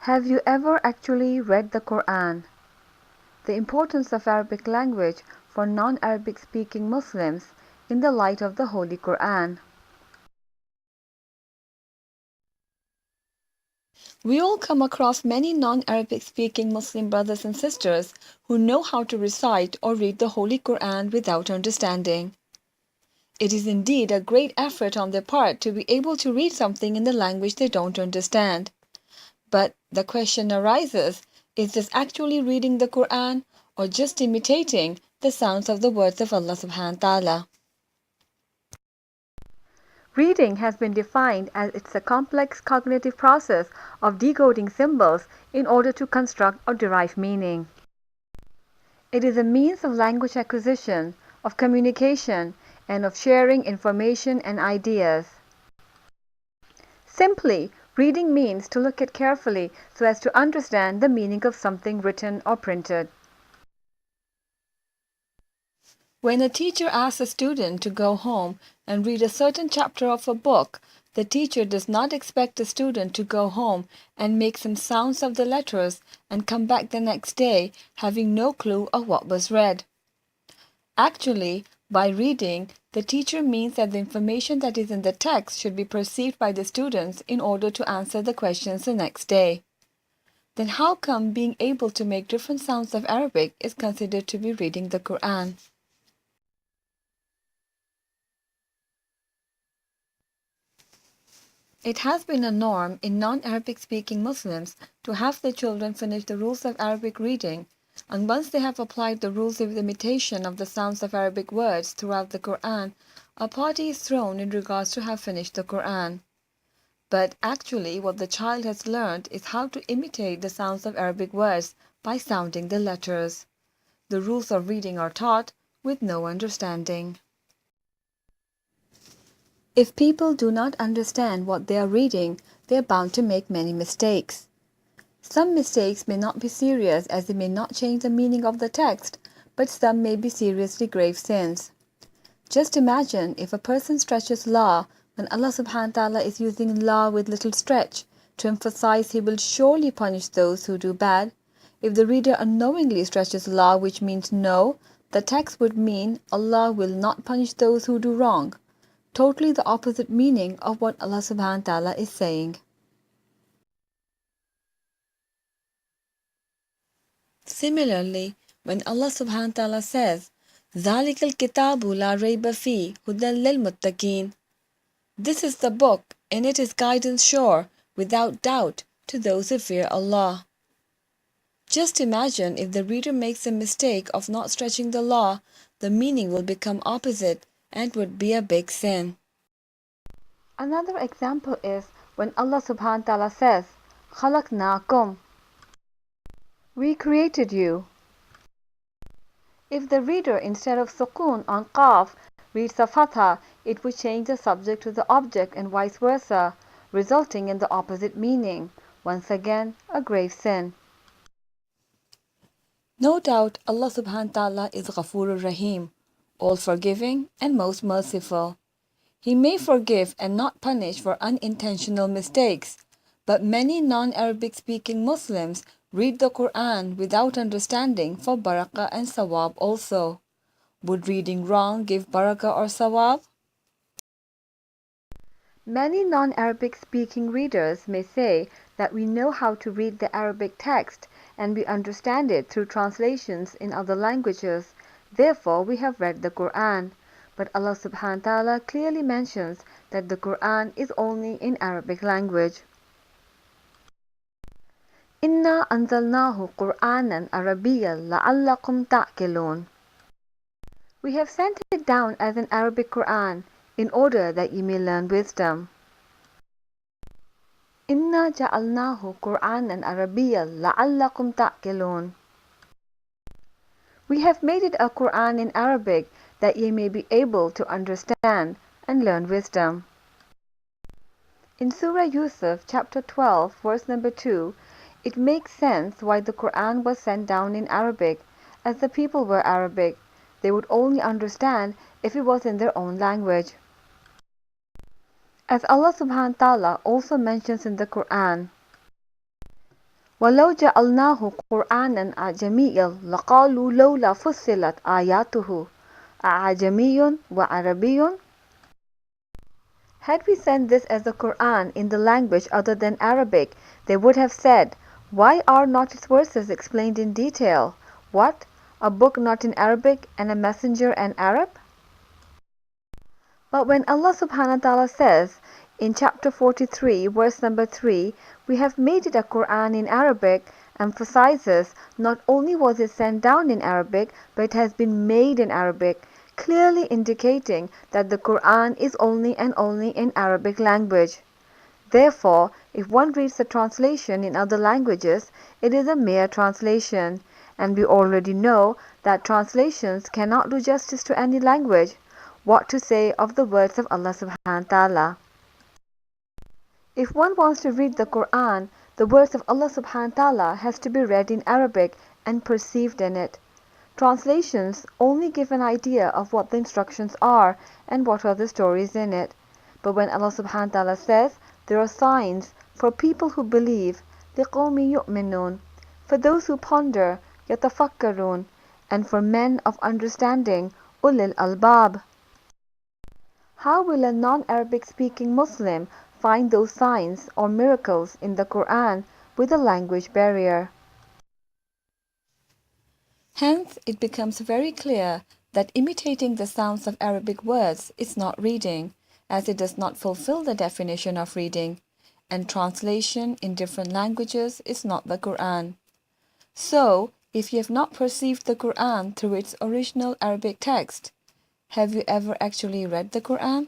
Have you ever actually read the Quran? The importance of Arabic language for non-Arabic speaking Muslims in the light of the Holy Qur'an. We all come across many non-Arabic speaking Muslim brothers and sisters who know how to recite or read the Holy Quran without understanding. It is indeed a great effort on their part to be able to read something in the language they don't understand. But the question arises, is this actually reading the Quran or just imitating the sounds of the words of Allah subhanahu wa ta'ala? Reading has been defined as it's a complex cognitive process of decoding symbols in order to construct or derive meaning. It is a means of language acquisition, of communication, and of sharing information and ideas. Simply, reading means to look at carefully so as to understand the meaning of something written or printed. When a teacher asks a student to go home and read a certain chapter of a book, the teacher does not expect the student to go home and make some sounds of the letters and come back the next day having no clue of what was read. Actually, by reading, the teacher means that the information that is in the text should be perceived by the students in order to answer the questions the next day. Then how come being able to make different sounds of Arabic is considered to be reading the Quran? It has been a norm in non-Arabic speaking Muslims to have their children finish the rules of Arabic reading, and once they have applied the rules of imitation of the sounds of Arabic words throughout the Quran, a party is thrown in regards to have finished the Quran. But actually what the child has learned is how to imitate the sounds of Arabic words by sounding the letters. The rules of reading are taught with no understanding. If people do not understand what they are reading, they are bound to make many mistakes. Some mistakes may not be serious as they may not change the meaning of the text, but some may be seriously grave sins. Just imagine if a person stretches la when Allah subhanahu wa ta'ala is using la with little stretch to emphasize He will surely punish those who do bad. If the reader unknowingly stretches la, which means no, the text would mean Allah will not punish those who do wrong. Totally the opposite meaning of what Allah subhanahu wa ta'ala is saying. Similarly, when Allah subhanahu wa ta'ala says, ذَلِكَ الْكِتَابُ لَا رَيْبَ فِيهِ هُدًى لِلْمُتَّقِينَ, this is the book, and it is guidance sure, without doubt, to those who fear Allah. Just imagine if the reader makes a mistake of not stretching the law, the meaning will become opposite and would be a big sin. Another example is when Allah subhanahu wa ta'ala says, خَلَقْنَاكُمْ, we created you. If the reader instead of sukun on qaf reads a fatha, it would change the subject to the object and vice versa, resulting in the opposite meaning. Once again, a grave sin. No doubt Allah subhanahu wa ta'ala is Ghafurur Rahim, all forgiving and most merciful. He may forgive and not punish for unintentional mistakes, but many non-Arabic speaking Muslims read the Quran without understanding for barakah and sawab also. Would reading wrong give barakah or sawab? Many non-Arabic speaking readers may say that we know how to read the Arabic text and we understand it through translations in other languages, therefore we have read the Quran. But Allah subhanahu wa ta'ala clearly mentions that the Quran is only in Arabic language. Inna anzalnahu Qur'anan Arabiyyan la'allakum ta'qilun. We have sent it down as an Arabic Quran in order that ye may learn wisdom. Inna ja'alnahu Qur'anan Arabiyyan la'allakum ta'qilun. We have made it a Quran in Arabic that ye may be able to understand and learn wisdom. In Surah Yusuf, chapter 12, verse number 2, it makes sense why the Quran was sent down in Arabic, as the people were Arabic. They would only understand if it was in their own language. As Allah subhanahu wa ta'ala also mentions in the Quran, وَلَوْ جَعَلْنَاهُ قُرْآنًا أَعْجَمِيًّا لَقَالُوا لَوْلَا فُصِّلَتْ آيَاتُهُ أَعْجَمِيٌّ وَعَرَبِيٌّ. Had we sent this as the Qur'an in the language other than Arabic, they would have said, "Why are not its verses explained in detail? What? A book not in Arabic and a messenger an Arab?" But when Allah subhanahu wa ta'ala says in chapter 43 verse number 3, "We have made it a Qur'an in Arabic," emphasizes not only was it sent down in Arabic, but it has been made in Arabic, clearly indicating that the Qur'an is only and only in Arabic language. Therefore, if one reads the translation in other languages, it is a mere translation, and we already know that translations cannot do justice to any language. What to say of the words of Allah subhanahu wa ta'ala? If one wants to read the Quran, the words of Allah subhanahu wa ta'ala has to be read in Arabic and perceived in it. Translations only give an idea of what the instructions are and what are the stories in it. But when Allah subhanahu wa ta'ala says there are signs for people who believe, لِقَوْمِ يُؤْمِنُونَ, for those who ponder, يَتَفَكَّرُونَ, and for men of understanding, أُولِي الْأَلْبَابِ. How will a non-Arabic speaking Muslim find those signs or miracles in the Quran with a language barrier? Hence, it becomes very clear that imitating the sounds of Arabic words is not reading, as it does not fulfill the definition of reading, and translation in different languages is not the Quran. So, if you have not perceived the Quran through its original Arabic text, have you ever actually read the Quran?